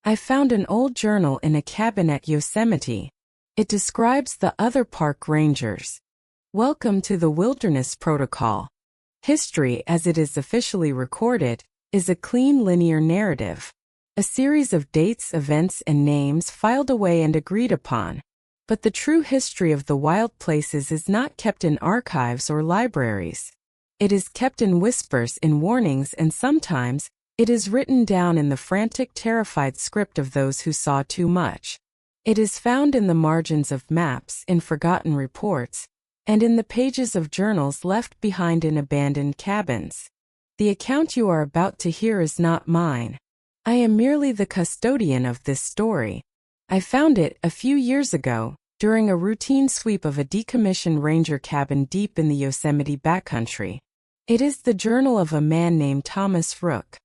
I found an old journal in a cabin at Yosemite. It describes the other park rangers. Welcome to the Wilderness Protocol. History, as it is officially recorded, is a clean linear narrative. A series of dates, events, and names filed away and agreed upon. But the true history of the wild places is not kept in archives or libraries. It is kept in whispers, in warnings, and sometimes, it is written down in the frantic, terrified script of those who saw too much. It is found in the margins of maps, in forgotten reports, and in the pages of journals left behind in abandoned cabins. The account you are about to hear is not mine. I am merely the custodian of this story. I found it, a few years ago, during a routine sweep of a decommissioned ranger cabin deep in the Yosemite backcountry. It is the journal of a man named Thomas Rook.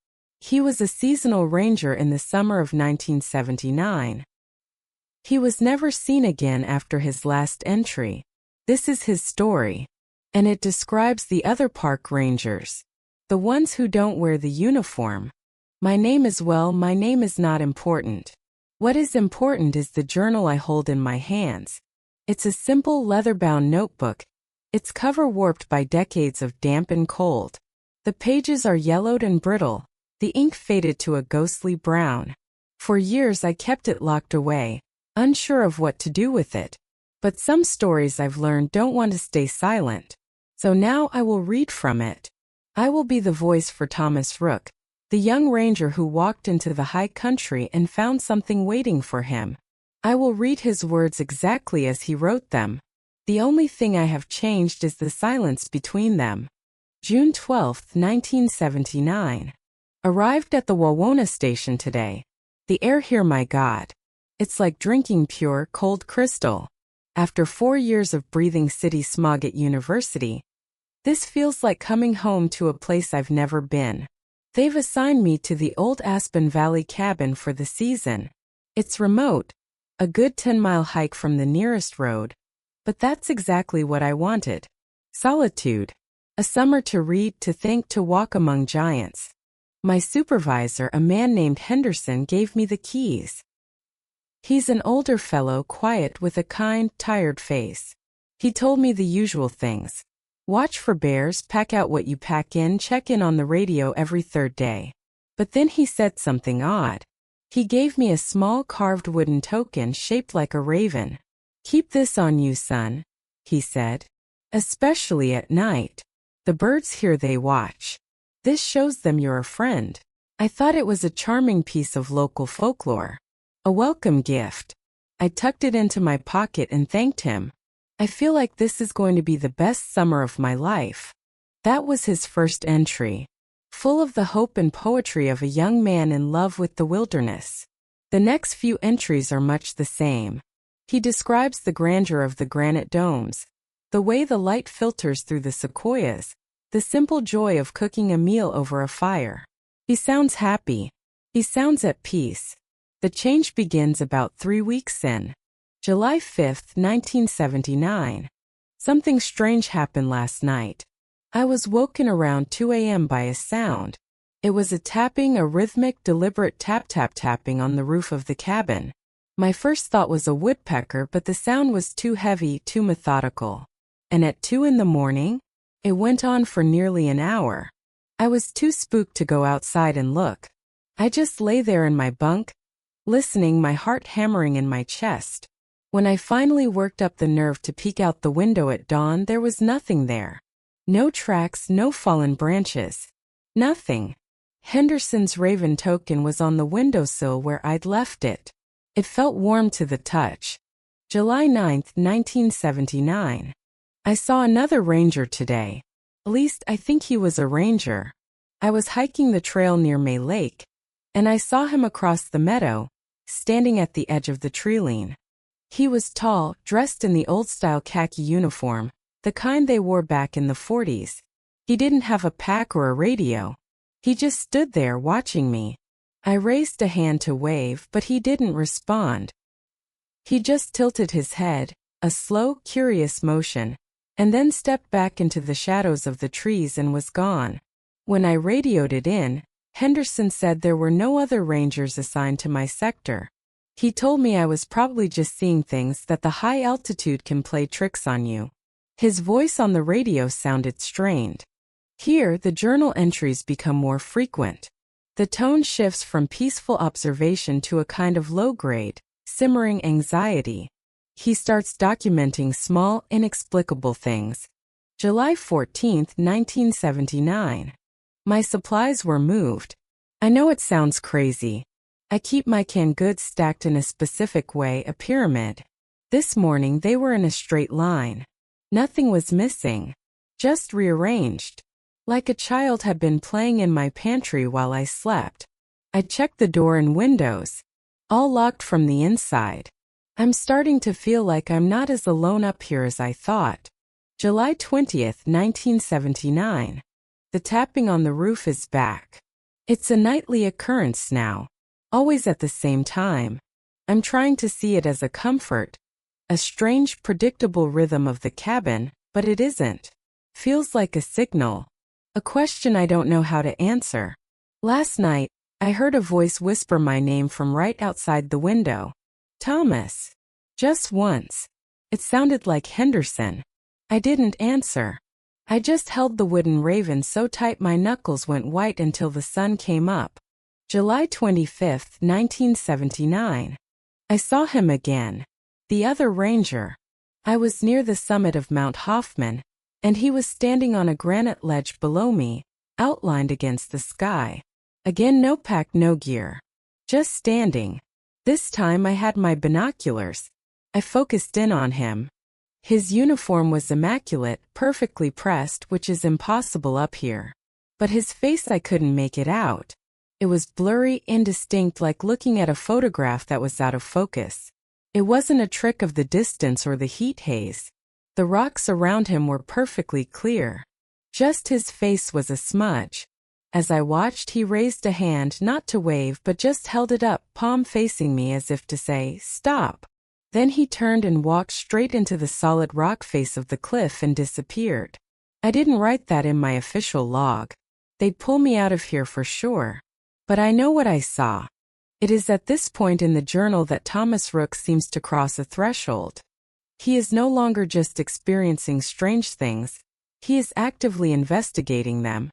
He was a seasonal ranger in the summer of 1979. He was never seen again after his last entry. This is his story. And it describes the other park rangers. The ones who don't wear the uniform. My name is not important. What is important is the journal I hold in my hands. It's a simple leather-bound notebook. Its cover warped by decades of damp and cold. The pages are yellowed and brittle. The ink faded to a ghostly brown. For years I kept it locked away, unsure of what to do with it. But some stories I've learned don't want to stay silent. So now I will read from it. I will be the voice for Thomas Rook, the young ranger who walked into the high country and found something waiting for him. I will read his words exactly as he wrote them. The only thing I have changed is the silence between them. June 12, 1979. Arrived at the Wawona station today. The air here, my God. It's like drinking pure, cold crystal. After 4 years of breathing city smog at university, this feels like coming home to a place I've never been. They've assigned me to the old Aspen Valley cabin for the season. It's remote, a good 10-mile hike from the nearest road, but that's exactly what I wanted. Solitude. A summer to read, to think, to walk among giants. My supervisor, a man named Henderson, gave me the keys. He's an older fellow, quiet, with a kind, tired face. He told me the usual things. Watch for bears, pack out what you pack in, check in on the radio every third day. But then he said something odd. He gave me a small carved wooden token shaped like a raven. Keep this on you, son, he said. Especially at night. The birds here, they watch. This shows them you're a friend. I thought it was a charming piece of local folklore. A welcome gift. I tucked it into my pocket and thanked him. I feel like this is going to be the best summer of my life. That was his first entry. Full of the hope and poetry of a young man in love with the wilderness. The next few entries are much the same. He describes the grandeur of the granite domes, the way the light filters through the sequoias, the simple joy of cooking a meal over a fire. He sounds happy. He sounds at peace. The change begins about 3 weeks in. July 5, 1979. Something strange happened last night. I was woken around 2 a.m. by a sound. It was a tapping, a rhythmic, deliberate tap-tap-tapping on the roof of the cabin. My first thought was a woodpecker, but the sound was too heavy, too methodical. And at 2 in the morning, it went on for nearly an hour. I was too spooked to go outside and look. I just lay there in my bunk, listening, my heart hammering in my chest. When I finally worked up the nerve to peek out the window at dawn, there was nothing there. No tracks, no fallen branches. Nothing. Henderson's raven token was on the windowsill where I'd left it. It felt warm to the touch. July 9, 1979. I saw another ranger today. At least I think he was a ranger. I was hiking the trail near May Lake, and I saw him across the meadow, standing at the edge of the treeline. He was tall, dressed in the old-style khaki uniform, the kind they wore back in the 40s. He didn't have a pack or a radio. He just stood there watching me. I raised a hand to wave, but he didn't respond. He just tilted his head, a slow, curious motion, and then stepped back into the shadows of the trees and was gone. When I radioed it in, Henderson said there were no other rangers assigned to my sector. He told me I was probably just seeing things, that the high altitude can play tricks on you. His voice on the radio sounded strained. Here, the journal entries become more frequent. The tone shifts from peaceful observation to a kind of low-grade, simmering anxiety. He starts documenting small, inexplicable things. July 14, 1979. My supplies were moved. I know it sounds crazy. I keep my canned goods stacked in a specific way, a pyramid. This morning they were in a straight line. Nothing was missing. Just rearranged. Like a child had been playing in my pantry while I slept. I checked the door and windows. All locked from the inside. I'm starting to feel like I'm not as alone up here as I thought. July 20th, 1979. The tapping on the roof is back. It's a nightly occurrence now. Always at the same time. I'm trying to see it as a comfort. A strange, predictable rhythm of the cabin, but it isn't. Feels like a signal. A question I don't know how to answer. Last night, I heard a voice whisper my name from right outside the window. Thomas. Just once. It sounded like Henderson. I didn't answer. I just held the wooden raven so tight my knuckles went white until the sun came up. July 25, 1979. I saw him again. The other ranger. I was near the summit of Mount Hoffman, and he was standing on a granite ledge below me, outlined against the sky. Again, no pack, no gear. Just standing. This time I had my binoculars. I focused in on him. His uniform was immaculate, perfectly pressed, which is impossible up here. But his face, I couldn't make it out. It was blurry, indistinct, like looking at a photograph that was out of focus. It wasn't a trick of the distance or the heat haze. The rocks around him were perfectly clear. Just his face was a smudge. As I watched, he raised a hand, not to wave, but just held it up, palm facing me, as if to say, "Stop." Then he turned and walked straight into the solid rock face of the cliff and disappeared. I didn't write that in my official log. They'd pull me out of here for sure. But I know what I saw. It is at this point in the journal that Thomas Rook seems to cross a threshold. He is no longer just experiencing strange things. He is actively investigating them.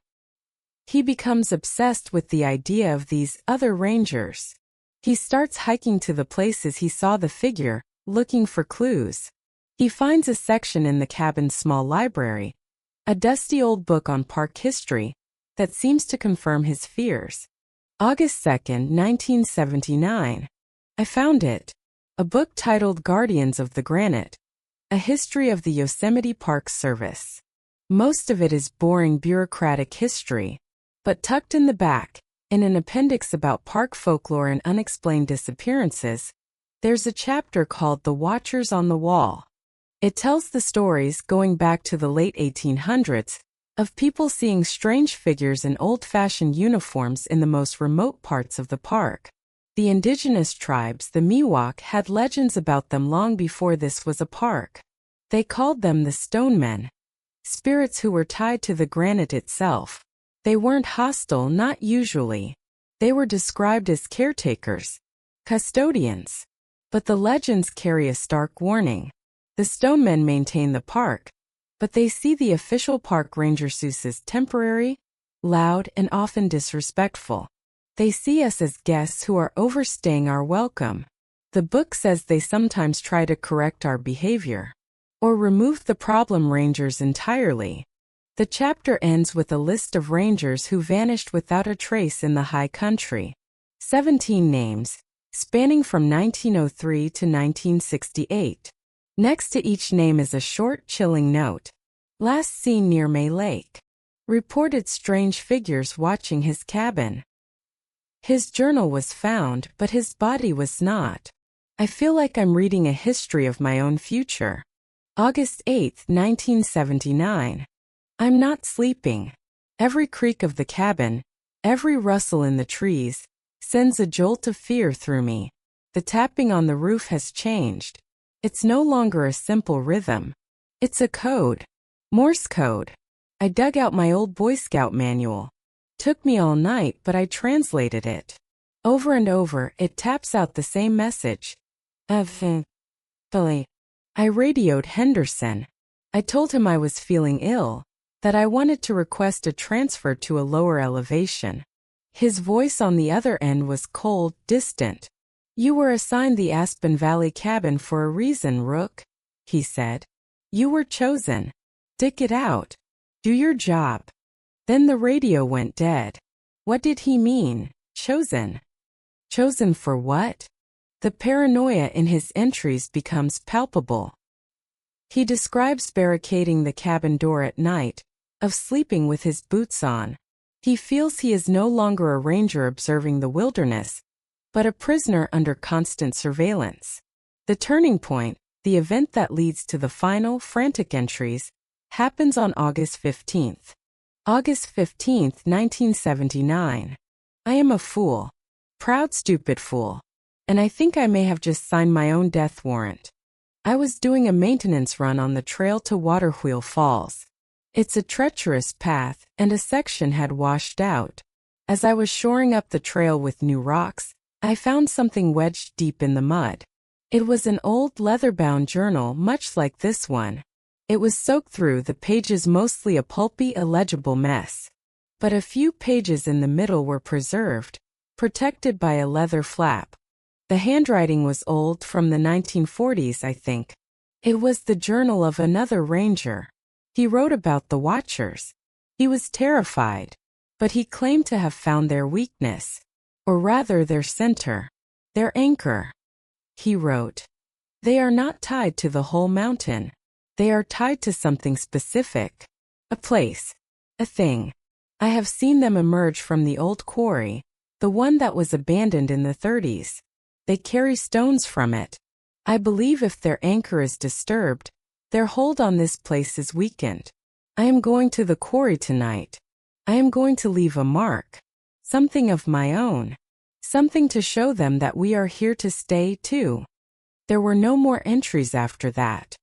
He becomes obsessed with the idea of these other rangers. He starts hiking to the places he saw the figure, looking for clues. He finds a section in the cabin's small library, a dusty old book on park history, that seems to confirm his fears. August 2nd, 1979. I found it. A book titled Guardians of the Granite, A History of the Yosemite Park Service. Most of it is boring bureaucratic history, but tucked in the back, in an appendix about park folklore and unexplained disappearances, there's a chapter called The Watchers on the Wall. It tells the stories, going back to the late 1800s, of people seeing strange figures in old-fashioned uniforms in the most remote parts of the park. The indigenous tribes, the Miwok, had legends about them long before this was a park. They called them the Stone Men, spirits who were tied to the granite itself. They weren't hostile, not usually. They were described as caretakers, custodians. But the legends carry a stark warning. The Stone Men maintain the park, but they see the official park rangers as temporary, loud, and often disrespectful. They see us as guests who are overstaying our welcome. The book says they sometimes try to correct our behavior, or remove the problem rangers entirely. The chapter ends with a list of rangers who vanished without a trace in the high country. 17 names, spanning from 1903 to 1968. Next to each name is a short, chilling note. Last seen near May Lake. Reported strange figures watching his cabin. His journal was found, but his body was not. I feel like I'm reading a history of my own future. August 8, 1979. I'm not sleeping. Every creak of the cabin, every rustle in the trees, sends a jolt of fear through me. The tapping on the roof has changed. It's no longer a simple rhythm. It's a code. Morse code. I dug out my old Boy Scout manual. Took me all night, but I translated it. Over and over, it taps out the same message. Billy. I radioed Henderson. I told him I was feeling ill, that I wanted to request a transfer to a lower elevation. His voice on the other end was cold, distant. You were assigned the Aspen Valley cabin for a reason, Rook, he said. You were chosen. Stick it out. Do your job. Then the radio went dead. What did he mean, chosen? Chosen for what? The paranoia in his entries becomes palpable. He describes barricading the cabin door at night, of sleeping with his boots on. He feels he is no longer a ranger observing the wilderness, but a prisoner under constant surveillance. The turning point, the event that leads to the final, frantic entries, happens on August 15th. August 15th, 1979. I am a fool. Proud, stupid fool. And I think I may have just signed my own death warrant. I was doing a maintenance run on the trail to Waterwheel Falls. It's a treacherous path, and a section had washed out. As I was shoring up the trail with new rocks, I found something wedged deep in the mud. It was an old leather-bound journal much like this one. It was soaked through the pages, mostly a pulpy, illegible mess. But a few pages in the middle were preserved, protected by a leather flap. The handwriting was old, from the 1940s, I think. It was the journal of another ranger. He wrote about the Watchers. He was terrified, but he claimed to have found their weakness, or rather their center, their anchor. He wrote, "They are not tied to the whole mountain. They are tied to something specific. A place. A thing. I have seen them emerge from the old quarry, the one that was abandoned in the 30s. They carry stones from it. I believe if their anchor is disturbed, their hold on this place is weakened. I am going to the quarry tonight. I am going to leave a mark. Something of my own. Something to show them that we are here to stay, too." There were no more entries after that.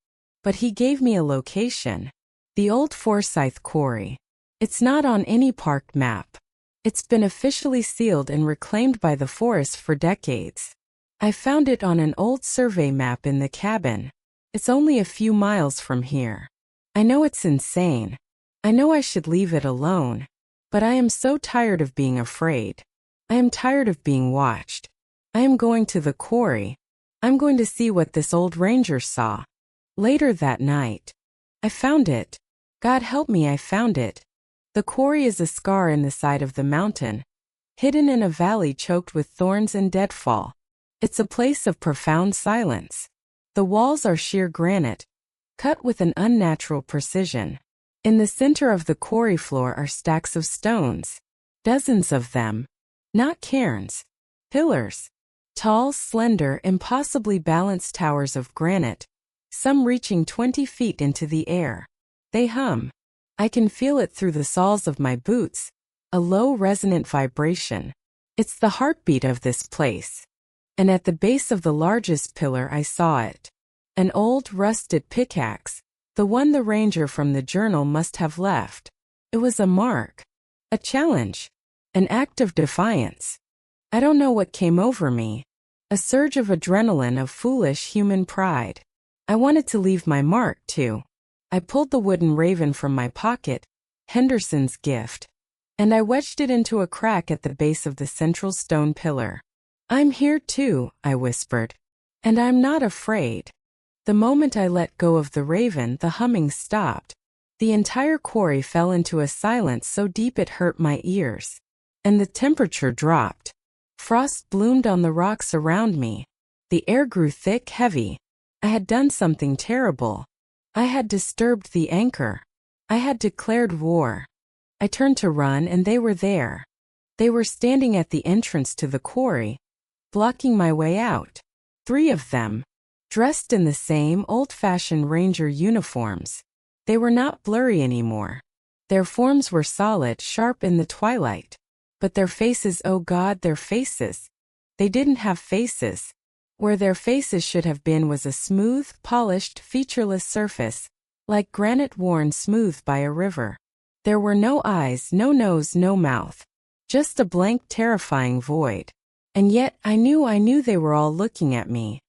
But he gave me a location. The old Forsyth Quarry. It's not on any park map. It's been officially sealed and reclaimed by the forest for decades. I found it on an old survey map in the cabin. It's only a few miles from here. I know it's insane. I know I should leave it alone. But I am so tired of being afraid. I am tired of being watched. I am going to the quarry. I'm going to see what this old ranger saw. Later that night, I found it. God help me, I found it. The quarry is a scar in the side of the mountain, hidden in a valley choked with thorns and deadfall. It's a place of profound silence. The walls are sheer granite, cut with an unnatural precision. In the center of the quarry floor are stacks of stones, dozens of them, not cairns, pillars, tall, slender, impossibly balanced towers of granite, some reaching 20 feet into the air. They hum. I can feel it through the soles of my boots, a low resonant vibration. It's the heartbeat of this place. And at the base of the largest pillar I saw it. An old, rusted pickaxe, the one the ranger from the journal must have left. It was a mark, a challenge, an act of defiance. I don't know what came over me. A surge of adrenaline, of foolish human pride. I wanted to leave my mark, too. I pulled the wooden raven from my pocket, Henderson's gift, and I wedged it into a crack at the base of the central stone pillar. "I'm here too," I whispered. "And I'm not afraid." The moment I let go of the raven, the humming stopped. The entire quarry fell into a silence so deep it hurt my ears. And the temperature dropped. Frost bloomed on the rocks around me. The air grew thick, heavy. I had done something terrible. I had disturbed the anchor. I had declared war. I turned to run, and they were there. They were standing at the entrance to the quarry, blocking my way out. 3 of them, dressed in the same old-fashioned ranger uniforms. They were not blurry anymore. Their forms were solid, sharp in the twilight. But their faces, oh God, their faces. They didn't have faces. Where their faces should have been was a smooth, polished, featureless surface, like granite worn smooth by a river. There were no eyes, no nose, no mouth. Just a blank, terrifying void. And yet, I knew they were all looking at me.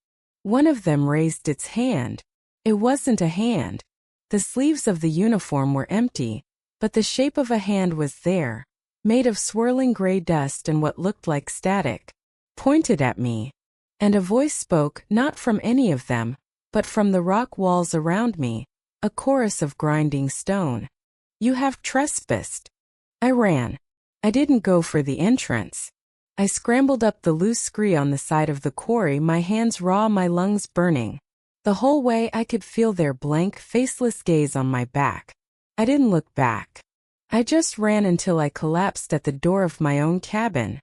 One of them raised its hand. It wasn't a hand. The sleeves of the uniform were empty, but the shape of a hand was there, made of swirling gray dust and what looked like static, pointed at me. And a voice spoke, not from any of them, but from the rock walls around me, a chorus of grinding stone. You have trespassed. I ran. I didn't go for the entrance. I scrambled up the loose scree on the side of the quarry, my hands raw, my lungs burning. The whole way I could feel their blank, faceless gaze on my back. I didn't look back. I just ran until I collapsed at the door of my own cabin.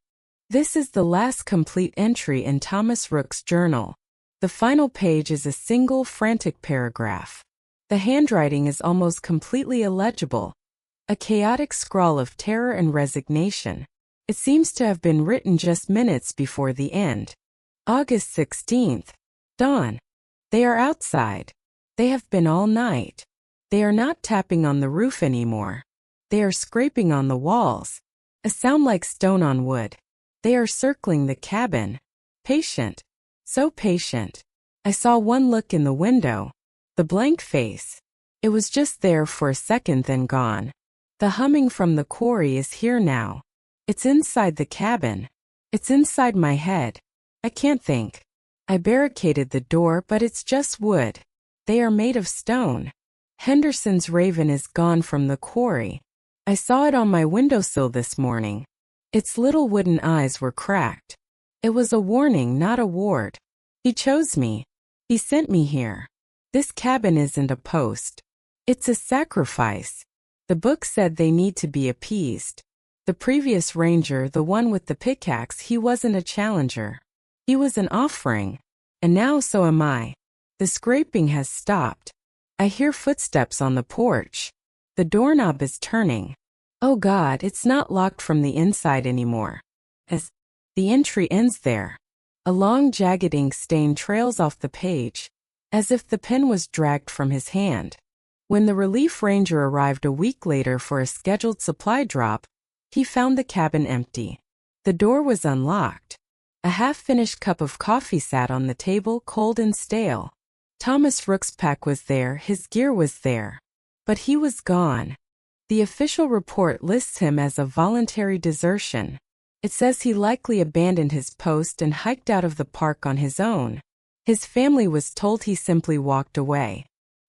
This is the last complete entry in Thomas Rook's journal. The final page is a single, frantic paragraph. The handwriting is almost completely illegible. A chaotic scrawl of terror and resignation. It seems to have been written just minutes before the end. August 16th. Dawn. They are outside. They have been all night. They are not tapping on the roof anymore. They are scraping on the walls. A sound like stone on wood. They are circling the cabin. Patient. So patient. I saw one look in the window. The blank face. It was just there for a second, then gone. The humming from the quarry is here now. It's inside the cabin. It's inside my head. I can't think. I barricaded the door, but it's just wood. They are made of stone. Henderson's raven is gone from the quarry. I saw it on my windowsill this morning. Its little wooden eyes were cracked. It was a warning, not a ward. He chose me. He sent me here. This cabin isn't a post. It's a sacrifice. The book said they need to be appeased. The previous ranger, the one with the pickaxe, he wasn't a challenger. He was an offering. And now so am I. The scraping has stopped. I hear footsteps on the porch. The doorknob is turning. Oh God, it's not locked from the inside anymore. As the entry ends there, a long jagged ink stain trails off the page, as if the pen was dragged from his hand. When the relief ranger arrived a week later for a scheduled supply drop, he found the cabin empty. The door was unlocked. A half-finished cup of coffee sat on the table, cold and stale. Thomas Rook's pack was there, his gear was there. But he was gone. The official report lists him as a voluntary desertion. It says he likely abandoned his post and hiked out of the park on his own. His family was told he simply walked away.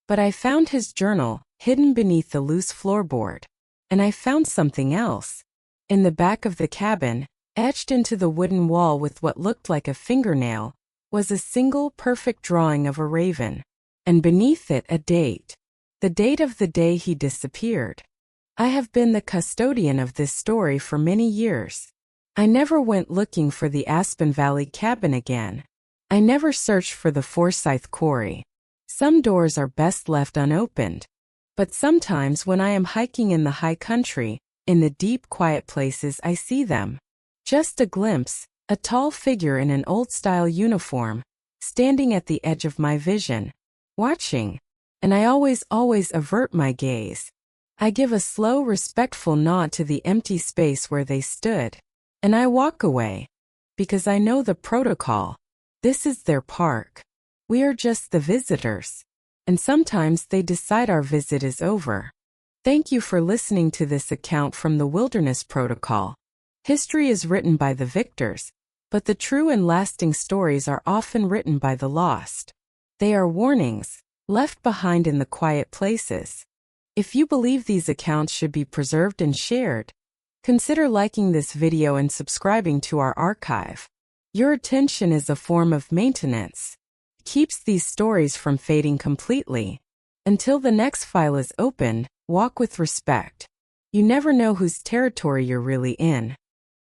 But I found his journal, hidden beneath the loose floorboard. And I found something else. In the back of the cabin, etched into the wooden wall with what looked like a fingernail, was a single perfect drawing of a raven. And beneath it a date. The date of the day he disappeared. I have been the custodian of this story for many years. I never went looking for the Aspen Valley cabin again. I never searched for the Forsyth quarry. Some doors are best left unopened. But sometimes when I am hiking in the high country, in the deep, quiet places, I see them. Just a glimpse, a tall figure in an old-style uniform, standing at the edge of my vision, watching. And I always avert my gaze. I give a slow, respectful nod to the empty space where they stood. And I walk away. Because I know the protocol. This is their park. We are just the visitors. And sometimes they decide our visit is over. Thank you for listening to this account from the Wilderness Protocol. History is written by the victors, but the true and lasting stories are often written by the lost. They are warnings, left behind in the quiet places. If you believe these accounts should be preserved and shared, consider liking this video and subscribing to our archive. Your attention is a form of maintenance. It keeps these stories from fading completely. Until the next file is opened, walk with respect. You never know whose territory you're really in.